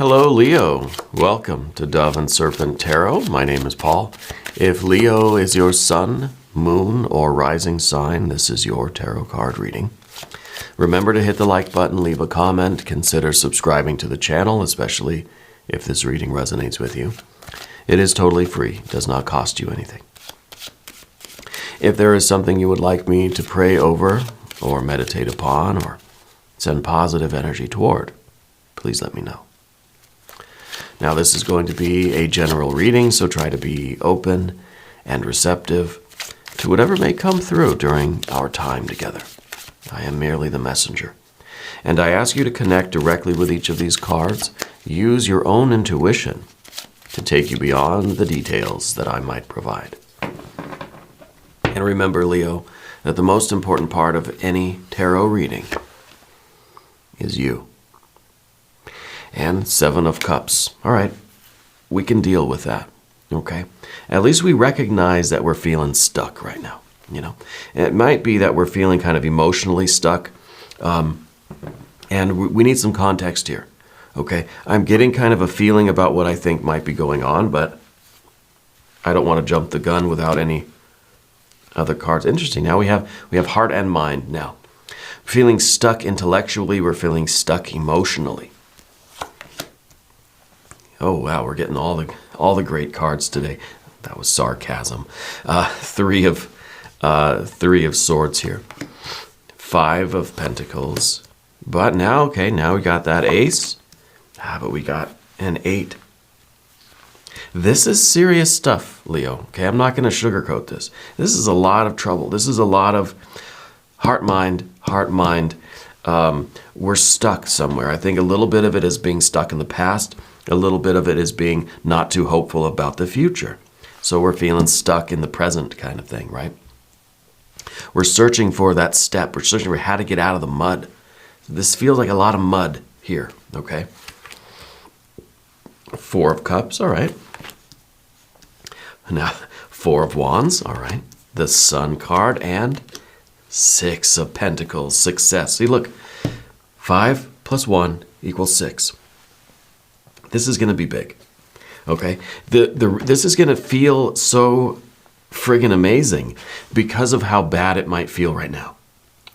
Hello, Leo. Welcome to Dove and Serpent Tarot. My name is Paul. If Leo is your sun, moon, or rising sign, this is your tarot card reading. Remember to hit the like button, leave a comment, consider subscribing to the channel, especially if this reading resonates with you. It is totally free, does not cost you anything. If there is something you would like me to pray over or meditate upon or send positive energy toward, please let me know. Now, this is going to be a general reading, so try to be open and receptive to whatever may come through during our time together. I am merely the messenger. And I ask you to connect directly with each of these cards. Use your own intuition to take you beyond the details that I might provide. And remember, Leo, that the most important part of any tarot reading is you. And Seven of Cups. All right, we can deal with that, okay? At least we recognize that we're feeling stuck right now, you know? And it might be that we're feeling kind of emotionally stuck, and we need some context here, okay? I'm getting kind of a feeling about what I think might be going on, but I don't want to jump the gun without any other cards. Interesting. Now we have heart and mind now. Feeling stuck intellectually, we're feeling stuck emotionally. Oh wow, we're getting all the great cards today. That was sarcasm. Three of Swords here. Five of Pentacles. But now, okay, now we got that Ace. But we got an 8. This is serious stuff, Leo. Okay, I'm not going to sugarcoat this. This is a lot of trouble. This is a lot of heart, mind. We're stuck somewhere. I think a little bit of it is being stuck in the past. A little bit of it is being not too hopeful about the future. So we're feeling stuck in the present kind of thing, right? We're searching for that step. We're searching for how to get out of the mud. This feels like a lot of mud here, okay? Four of Cups, all right. Now, Four of Wands, all right. The Sun card and Six of Pentacles, success. See, look, 5 plus 1 equals 6. This is going to be big, okay? This is going to feel so friggin' amazing because of how bad it might feel right now,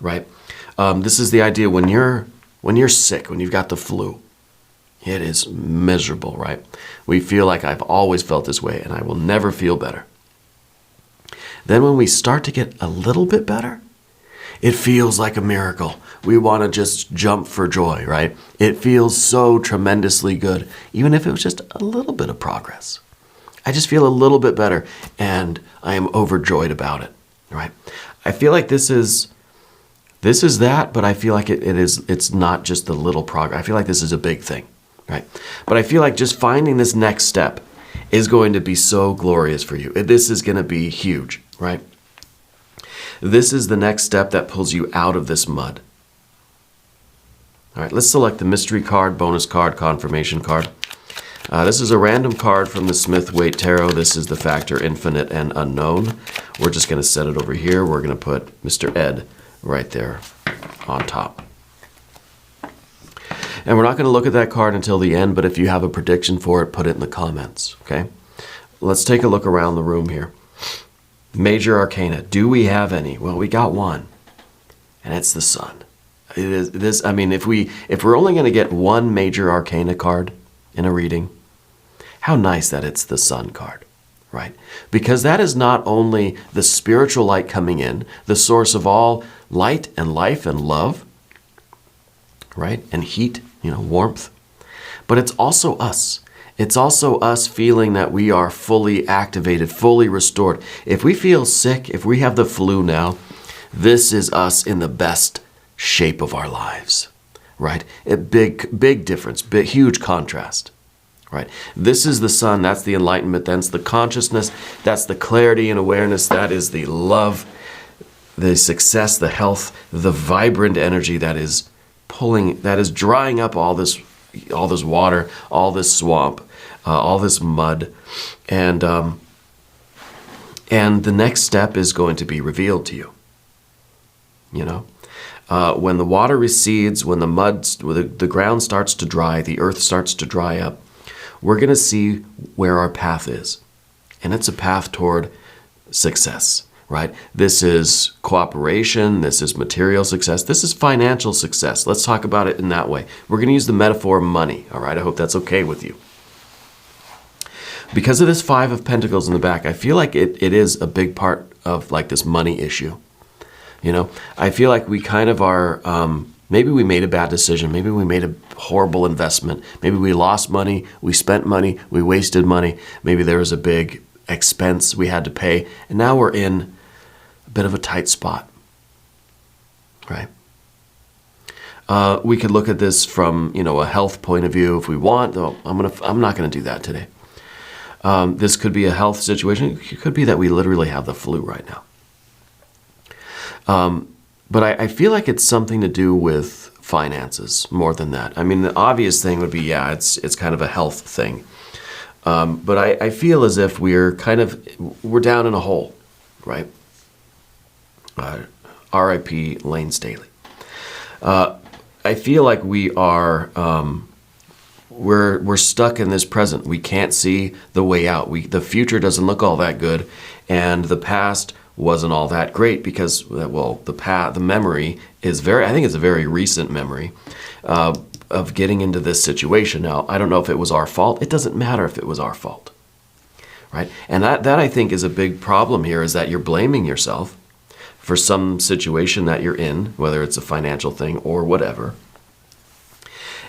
right? This is the idea when you're sick, when you've got the flu, it is miserable, right? We feel like I've always felt this way and I will never feel better. Then when we start to get a little bit better, it feels like a miracle. We want to just jump for joy, right? It feels so tremendously good, even if it was just a little bit of progress. I just feel a little bit better, and I am overjoyed about it, right? I feel like this is that, but I feel like it's not just the little progress. I feel like this is a big thing, right? But I feel like just finding this next step is going to be so glorious for you. This is going to be huge, right? This is the next step that pulls you out of this mud. All right, let's select the mystery card, bonus card, confirmation card. This is a random card from the Smith-Waite Tarot. This is the factor infinite and unknown. We're just going to set it over here. We're going to put Mr. Ed right there on top. And we're not going to look at that card until the end, but if you have a prediction for it, put it in the comments, okay? Let's take a look around the room here. Major Arcana. Do we have any? Well, we got one, and it's the Sun. It is this. I mean, if we're only going to get one Major Arcana card in a reading, how nice that it's the Sun card, right? Because that is not only the spiritual light coming in, the source of all light and life and love, right? And heat, warmth, but it's also us. It's also us feeling that we are fully activated, fully restored. If we feel sick, if we have the flu now, this is us in the best shape of our lives, right? A big difference, huge contrast, right? This is the Sun, that's the enlightenment, that's the consciousness, that's the clarity and awareness, that is the love, the success, the health, the vibrant energy that is drying up all this water, all this swamp, all this mud, and the next step is going to be revealed to you. When the water recedes, when the ground starts to dry, the earth starts to dry up, we're going to see where our path is. And it's a path toward success, right? This is cooperation. This is material success. This is financial success. Let's talk about it in that way. We're going to use the metaphor of money, all right? I hope that's okay with you. Because of this Five of Pentacles in the back, I feel like it is a big part of like this money issue. You know, I feel like we kind of are, maybe we made a bad decision. Maybe we made a horrible investment. Maybe we lost money. We spent money. We wasted money. Maybe there was a big expense we had to pay. And now we're in a bit of a tight spot, right? We could look at this from, you know, a health point of view if we want, though I'm not going to do that today. This could be a health situation. It could be that we literally have the flu right now. But I feel like it's something to do with finances more than that. I mean, the obvious thing would be, yeah, it's kind of a health thing. But I feel as if we're down in a hole, right? R.I.P. Lane Staley. I feel like we are, we're stuck in this present. We can't see the way out. The future doesn't look all that good, and the past wasn't all that great because, well, the memory is I think it's a very recent memory of getting into this situation. Now, I don't know if it was our fault. It doesn't matter if it was our fault, right? And that I think is a big problem here, is that you're blaming yourself for some situation that you're in, whether it's a financial thing or whatever.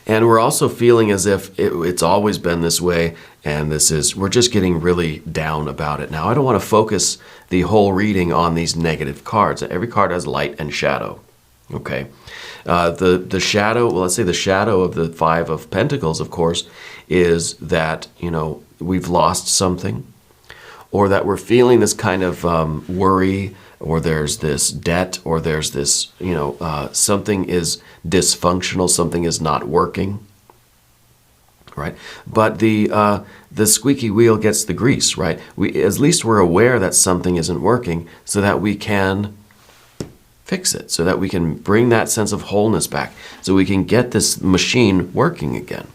And we're also feeling as if it's always been this way, and we're just getting really down about it. Now, I don't want to focus the whole reading on these negative cards. Every card has light and shadow, okay? The shadow, well, let's say the shadow of the Five of Pentacles, of course, is that, you know, we've lost something, or that we're feeling this kind of worry, or there's this debt, or there's this, you know, something is dysfunctional, something is not working, right? But the squeaky wheel gets the grease, right? At least we're aware that something isn't working, so that we can fix it, so that we can bring that sense of wholeness back, so we can get this machine working again,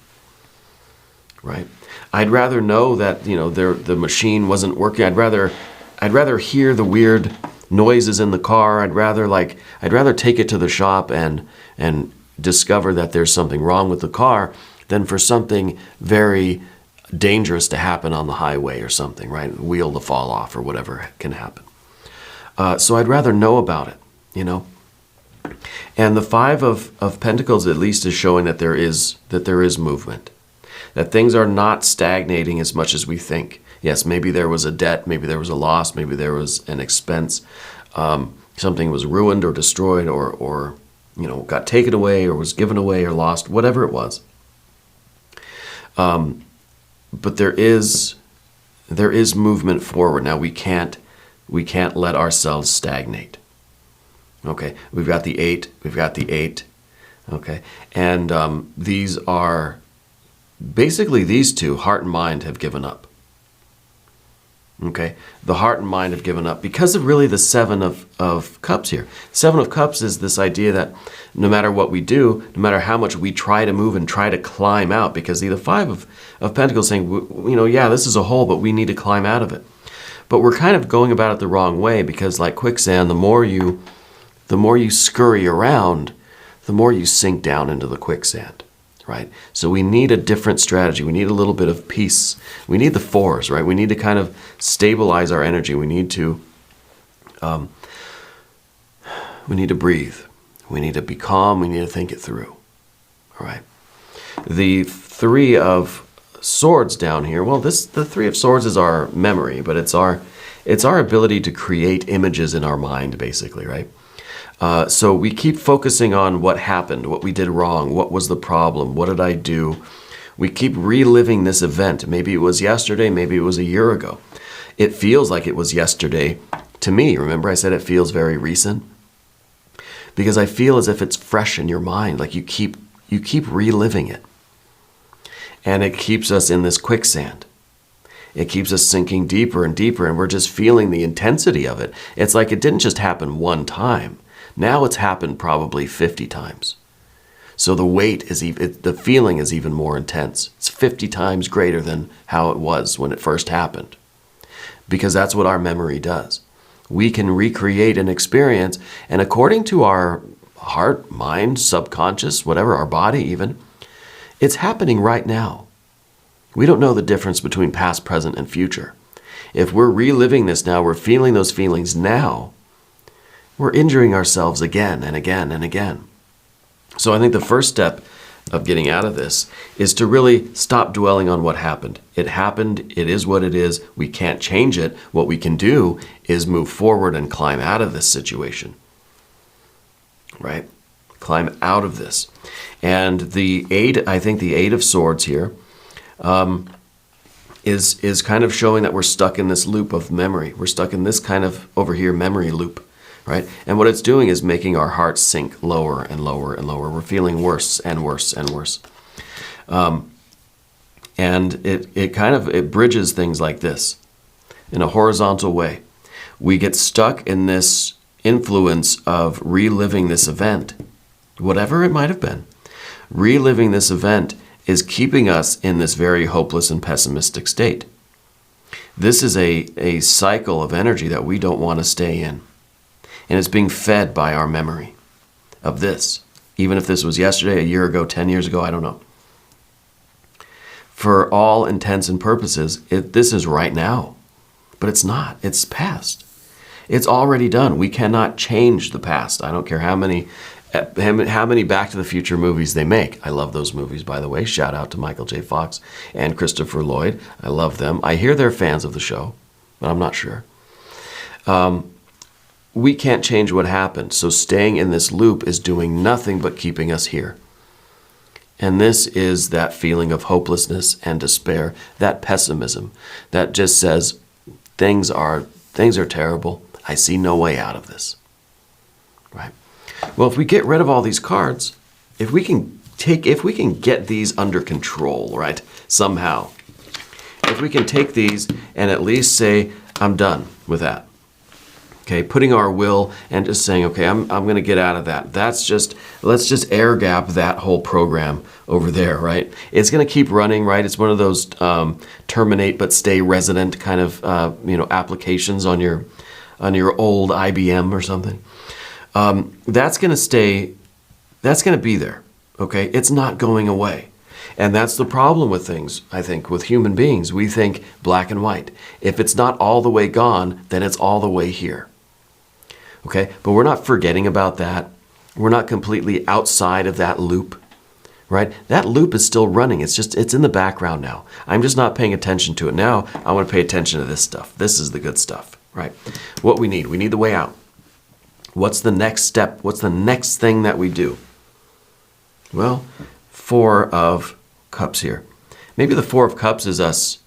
right? I'd rather know that, you know, the machine wasn't working. I'd rather hear the weird noises in the car. I'd rather take it to the shop and discover that there's something wrong with the car than for something very dangerous to happen on the highway or something, right? Wheel to fall off or whatever can happen. So I'd rather know about it, you know. And the Five of Pentacles at least is showing that there is movement, that things are not stagnating as much as we think. Yes, maybe there was a debt, maybe there was a loss, maybe there was an expense. Something was ruined or destroyed, or you know, got taken away, or was given away, or lost, whatever it was. But there is movement forward. Now we can't let ourselves stagnate. Okay, we've got the 8. We've got the 8. Okay, and these are basically these two, heart and mind, have given up. Okay, the heart and mind have given up because of really the Seven of Cups here. Seven of Cups is this idea that no matter what we do, no matter how much we try to move and try to climb out, because the Five of Pentacles saying, you know, yeah, this is a hole, but we need to climb out of it. But we're kind of going about it the wrong way, because like quicksand, the more you scurry around, the more you sink down into the quicksand. Right? So we need a different strategy. We need a little bit of peace. We need the fours, right? We need to kind of stabilize our energy. We need to breathe. We need to be calm. We need to think it through. All right. The Three of Swords down here. Well, the Three of Swords is our memory, but it's our ability to create images in our mind, basically, right? So we keep focusing on what happened, what we did wrong, what was the problem, what did I do? We keep reliving this event. Maybe it was yesterday, maybe it was a year ago. It feels like it was yesterday to me. Remember I said it feels very recent? Because I feel as if it's fresh in your mind, like you keep reliving it. And it keeps us in this quicksand. It keeps us sinking deeper and deeper, and we're just feeling the intensity of it. It's like it didn't just happen one time. Now it's happened probably 50 times. So the weight is even, the feeling is even more intense. It's 50 times greater than how it was when it first happened. Because that's what our memory does. We can recreate an experience, and according to our heart, mind, subconscious, whatever, our body even, it's happening right now. We don't know the difference between past, present, and future. If we're reliving this now, we're feeling those feelings now, we're injuring ourselves again and again and again. So I think the first step of getting out of this is to really stop dwelling on what happened. It happened, it is what it is, we can't change it. What we can do is move forward and climb out of this situation, right? Climb out of this. And the Eight of Swords here is kind of showing that we're stuck in this loop of memory. We're stuck in this kind of, over here, memory loop. Right? And what it's doing is making our heart sink lower and lower and lower. We're feeling worse and worse and worse. And it bridges things like this in a horizontal way. We get stuck in this influence of reliving this event, whatever it might have been. Reliving this event is keeping us in this very hopeless and pessimistic state. This is a cycle of energy that we don't want to stay in. And it's being fed by our memory of this. Even if this was yesterday, a year ago, 10 years ago, I don't know. For all intents and purposes, this is right now. But it's not. It's past. It's already done. We cannot change the past. I don't care how many Back to the Future movies they make. I love those movies, by the way. Shout out to Michael J. Fox and Christopher Lloyd. I love them. I hear they're fans of the show, but I'm not sure. We can't change what happened, so staying in this loop is doing nothing but keeping us here. And this is that feeling of hopelessness and despair, that pessimism that just says, things are terrible. I see no way out of this. Right? Well, if we get rid of all these cards, if we can get these under control, right? Somehow. If we can take these and at least say, I'm done with that. Okay, putting our will and just saying, okay, I'm going to get out of that. Let's just air gap that whole program over there, right? It's going to keep running, right? It's one of those terminate but stay resident kind of applications on your old IBM or something. That's going to stay. That's going to be there. Okay, it's not going away. And that's the problem with things, I think, with human beings. We think black and white. If it's not all the way gone, then it's all the way here. Okay, but we're not forgetting about that. We're not completely outside of that loop, right? That loop is still running. It's in the background now. I'm just not paying attention to it. Now I want to pay attention to this stuff. This is the good stuff, right? What we need the way out. What's the next step? What's the next thing that we do? Well, Four of Cups here. Maybe the Four of Cups is us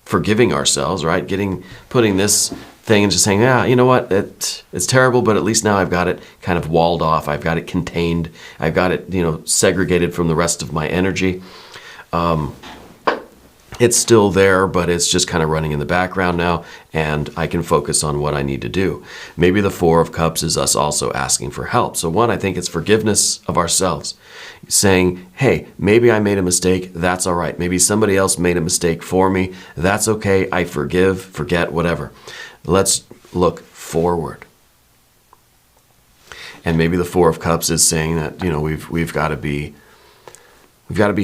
forgiving ourselves, right? Putting this thing and just saying, yeah, you know what? It's terrible, but at least now I've got it kind of walled off. I've got it contained. I've got it, segregated from the rest of my energy. It's still there, but it's just kind of running in the background now, and I can focus on what I need to do. Maybe the Four of Cups is us also asking for help. So one, I think it's forgiveness of ourselves. Saying, hey, maybe I made a mistake. That's all right. Maybe somebody else made a mistake for me. That's okay. I forgive, forget, whatever. Let's look forward. And maybe the Four of Cups is saying that, we've got to be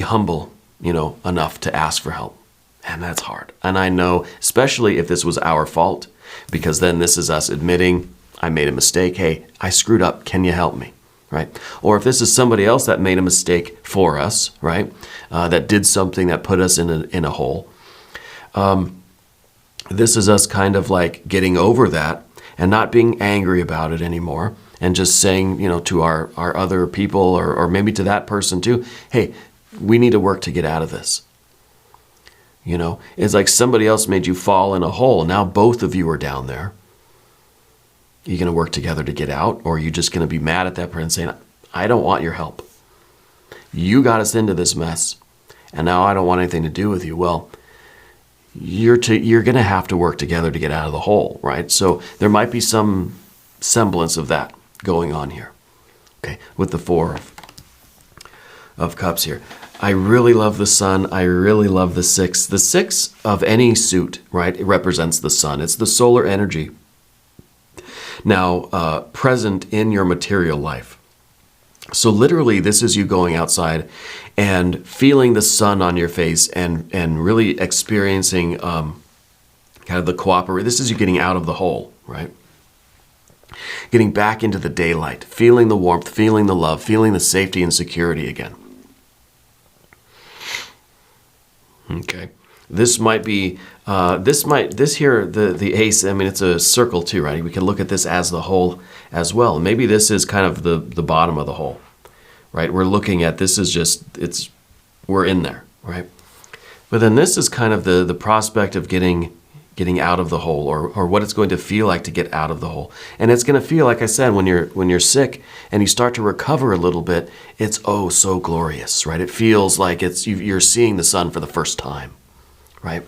humble, enough to ask for help. And that's hard. And I know, especially if this was our fault, because then this is us admitting, I made a mistake. Hey, I screwed up. Can you help me? Right? Or if this is somebody else that made a mistake for us, right? That did something that put us in a hole. This is us kind of like getting over that and not being angry about it anymore. And just saying, to our other people or maybe to that person too, hey, we need to work to get out of this. It's like somebody else made you fall in a hole. Now both of you are down there. Are you going to work together to get out? Or are you just going to be mad at that person saying, I don't want your help. You got us into this mess. And now I don't want anything to do with you. Well, you're going to have to work together to get out of the hole, right? So there might be some semblance of that going on here. Okay, with the Four of Cups here. I really love the Sun. I really love the Six. The Six of any suit, right, it represents the Sun. It's the solar energy now present in your material life. So literally, this is you going outside and feeling the sun on your face and really experiencing kind of the cooperation. This is you getting out of the hole, right? Getting back into the daylight, feeling the warmth, feeling the love, feeling the safety and security again. Okay. This might be, this here, the ace, I mean, it's a circle too, right? We can look at this as the whole as well. Maybe this is kind of the bottom of the hole, right? We're looking at, this is just, we're in there, right? But then this is kind of the prospect of getting out of the hole, or what it's going to feel like to get out of the hole. And it's going to feel, like I said, when you're sick and you start to recover a little bit, it's oh so glorious, right? It feels like you're seeing the sun for the first time, right?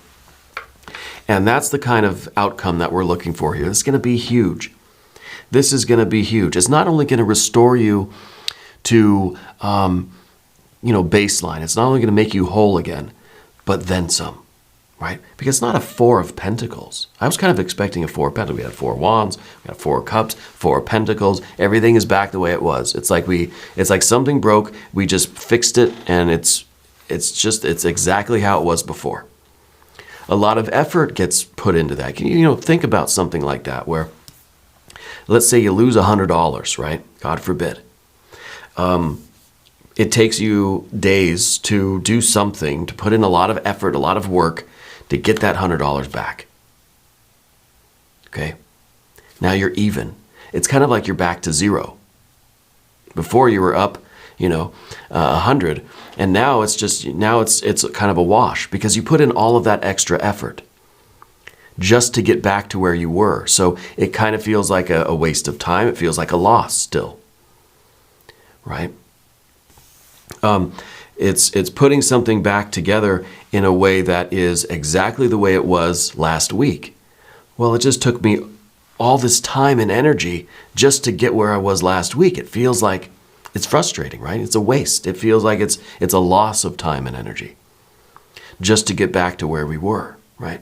And that's the kind of outcome that we're looking for here. It's going to be huge. This is going to be huge. It's not only going to restore you to, baseline. It's not only going to make you whole again, but then some, right? Because it's not a Four of Pentacles. I was kind of expecting a Four of Pentacles. We had Four of Wands, we had Four of Cups, Four of Pentacles. Everything is back the way it was. It's like something broke. We just fixed it, and it's exactly how it was before. A lot of effort gets put into that. Think about something like that where, let's say you lose $100, right? God forbid. It takes you days to do something, to put in a lot of effort, a lot of work to get that $100 back. Okay? Now you're even. It's kind of like you're back to zero. Before you were up, 100, and now it's kind of a wash because you put in all of that extra effort just to get back to where you were. So it kind of feels like a waste of time. It feels like a loss still, right? It's putting something back together in a way that is exactly the way it was last week. Well, it just took me all this time and energy just to get where I was last week. It feels like it's frustrating, right? It's a waste. It feels like it's a loss of time and energy just to get back to where we were, right?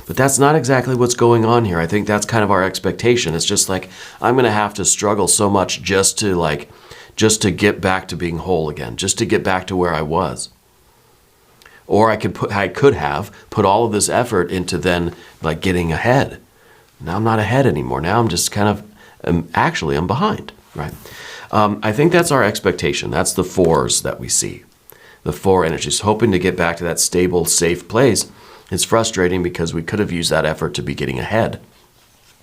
But that's not exactly what's going on here. I think that's kind of our expectation. It's just like, I'm going to have to struggle so much just to get back to being whole again, just to get back to where I was. Or I could have put all of this effort into then like getting ahead. Now I'm not ahead anymore. Now I'm just kind of, I'm behind, right? I think that's our expectation. That's the fours that we see. The four energies, hoping to get back to that stable, safe place. It's frustrating because we could have used that effort to be getting ahead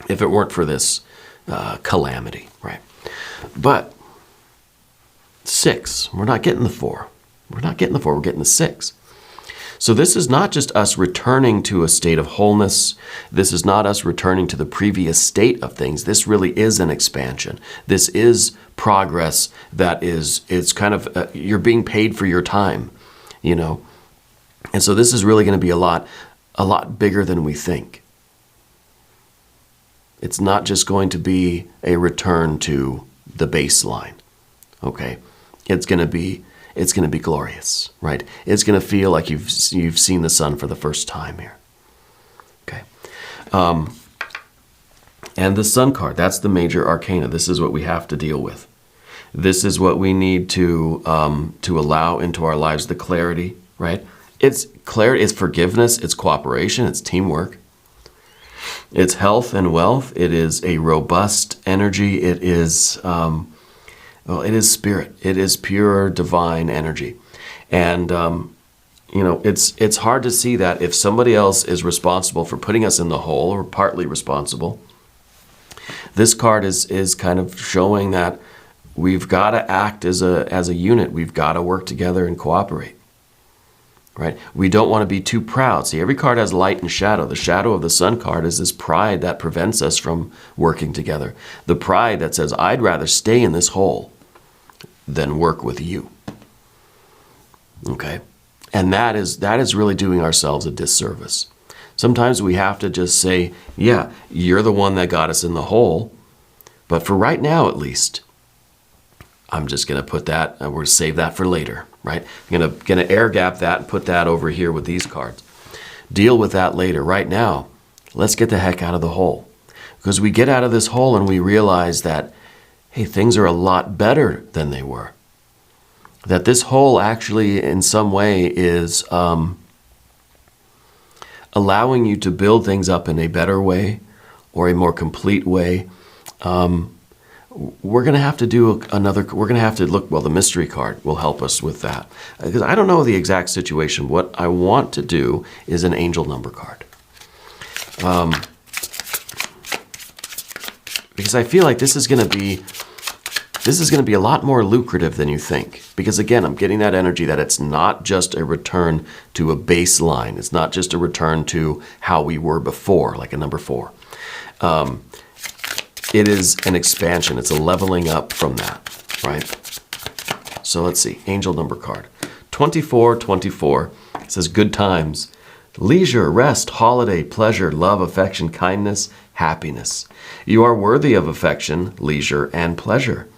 if it weren't for this calamity, right? But 6, we're not getting the 4. We're not getting the 4, we're getting the 6. So this is not just us returning to a state of wholeness. This is not us returning to the previous state of things. This really is an expansion. This is progress that it's kind of, you're being paid for your time, And so this is really going to be a lot bigger than we think. It's not just going to be a return to the baseline, okay? It's going to be glorious, right? It's going to feel like you've seen the sun for the first time here. Okay. And the Sun card, that's the major arcana. This is what we have to deal with. This is what we need to allow into our lives, the clarity, right? It's clarity, it's forgiveness, it's cooperation, it's teamwork. It's health and wealth. It is a robust energy. It is it is spirit. It is pure divine energy. And, it's hard to see that if somebody else is responsible for putting us in the hole or partly responsible. This card is kind of showing that we've got to act as a unit. We've got to work together and cooperate, right? We don't want to be too proud. See, every card has light and shadow. The shadow of the Sun card is this pride that prevents us from working together. The pride that says, I'd rather stay in this hole than work with you. Okay? And that is really doing ourselves a disservice. Sometimes we have to just say, yeah, you're the one that got us in the hole, But for right now, at least, I'm just going to put that, we're going to save that for later, right? I'm going to air gap that and put that over here with these cards. Deal with that later. Right now, let's get the heck out of the hole. Because we get out of this hole and we realize that, hey, things are a lot better than they were. That this hole actually, in some way, is allowing you to build things up in a better way or a more complete way. We're going to have to do we're going to have to look, well, the mystery card will help us with that. Because I don't know the exact situation. What I want to do is an angel number card. Because I feel like this is going to be a lot more lucrative than you think. Because again, I'm getting that energy that it's not just a return to a baseline. It's not just a return to how we were before, like a number 4. It is an expansion. It's a leveling up from that, right? So let's see. Angel number card. 2424. It says good times. Leisure, rest, holiday, pleasure, love, affection, kindness, happiness. You are worthy of affection, leisure, and pleasure.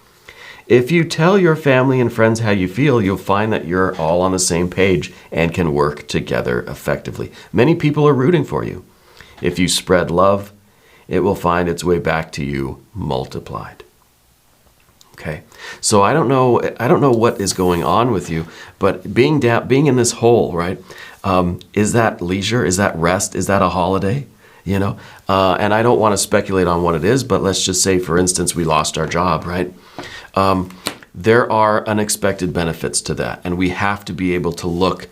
If you tell your family and friends how you feel, you'll find that you're all on the same page and can work together effectively. Many people are rooting for you. If you spread love, it will find its way back to you multiplied. Okay, so I don't know what is going on with you, but being in this hole, right? Is that leisure? Is that rest? Is that a holiday? You know, and I don't want to speculate on what it is, but let's just say, for instance, we lost our job, right? There are unexpected benefits to that, and we have to be able to look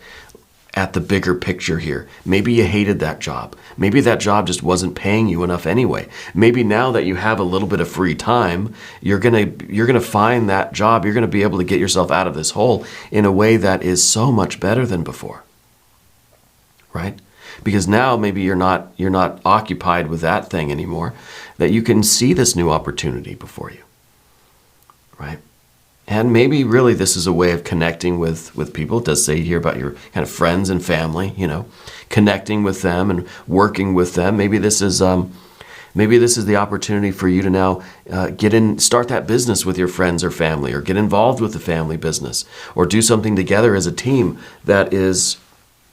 at the bigger picture here. Maybe you hated that job. Maybe that job just wasn't paying you enough anyway. Maybe now that you have a little bit of free time, you're gonna find that job. You're gonna be able to get yourself out of this hole in a way that is so much better than before, right? Because now maybe you're not occupied with that thing anymore. That you can see this new opportunity before you, right? And maybe really this is a way of connecting with people. It does say here about your kind of friends and family, you know, connecting with them and working with them. Maybe this is the opportunity for you to now start that business with your friends or family, or get involved with the family business, or do something together as a team that is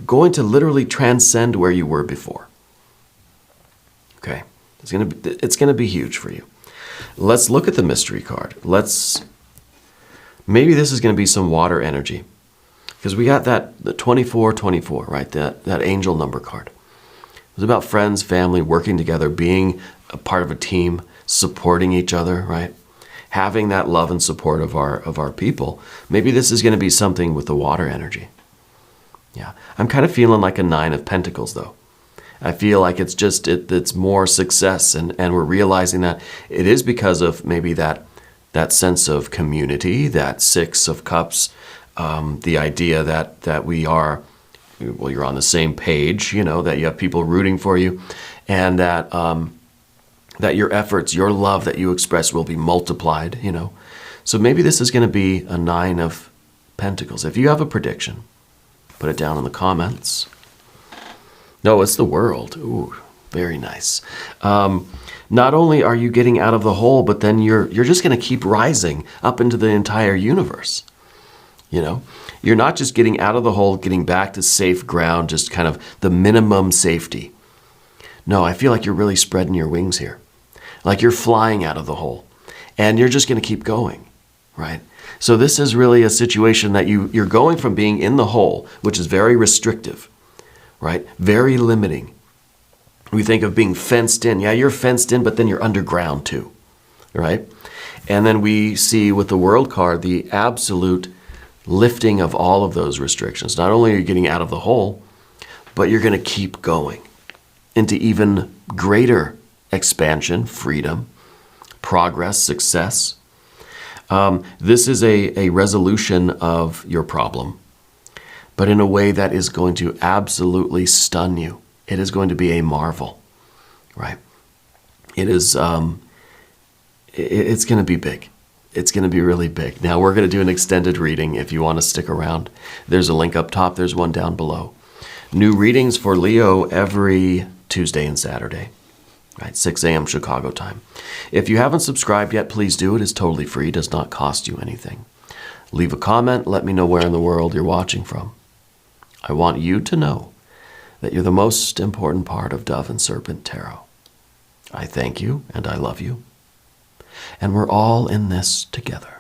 going to literally transcend where you were before. Okay, it's gonna be huge for you. Let's look at the mystery card. Maybe this is going to be some water energy, because we got the 2424, right? That angel number card. It was about friends, family, working together, being a part of a team, supporting each other, right? Having that love and support of our people. Maybe this is going to be something with the water energy. Yeah, I'm kind of feeling like a 9 of Pentacles, though. I feel like it's more success, and we're realizing that it is because of maybe that sense of community, that 6 of Cups, the idea that we are, well, you're on the same page, you know, that you have people rooting for you, and that your efforts, your love that you express will be multiplied, you know. So maybe this is going to be a 9 of Pentacles. If you have a prediction, put it down in the comments. No, it's the World. Ooh, very nice. Not only are you getting out of the hole, but then you're just going to keep rising up into the entire universe. You know, you're not just getting out of the hole, getting back to safe ground, just kind of the minimum safety. No, I feel like you're really spreading your wings here. Like you're flying out of the hole, and you're just going to keep going, right? So this is really a situation that you're going from being in the hole, which is very restrictive, right? Very limiting. We think of being fenced in. Yeah, you're fenced in, but then you're underground too, right? And then we see with the World card, the absolute lifting of all of those restrictions. Not only are you getting out of the hole, but you're going to keep going into even greater expansion, freedom, progress, success. This is a resolution of your problem, but in a way that is going to absolutely stun you. It is going to be a marvel, right? It is, it's going to be big. It's going to be really big. Now, we're going to do an extended reading if you want to stick around. There's a link up top. There's one down below. New readings for Leo every Tuesday and Saturday. right? 6 a.m. Chicago time. If you haven't subscribed yet, please do. It is totally free, does not cost you anything. Leave a comment, let me know where in the world you're watching from. I want you to know that you're the most important part of Dove and Serpent Tarot. I thank you and I love you. And we're all in this together.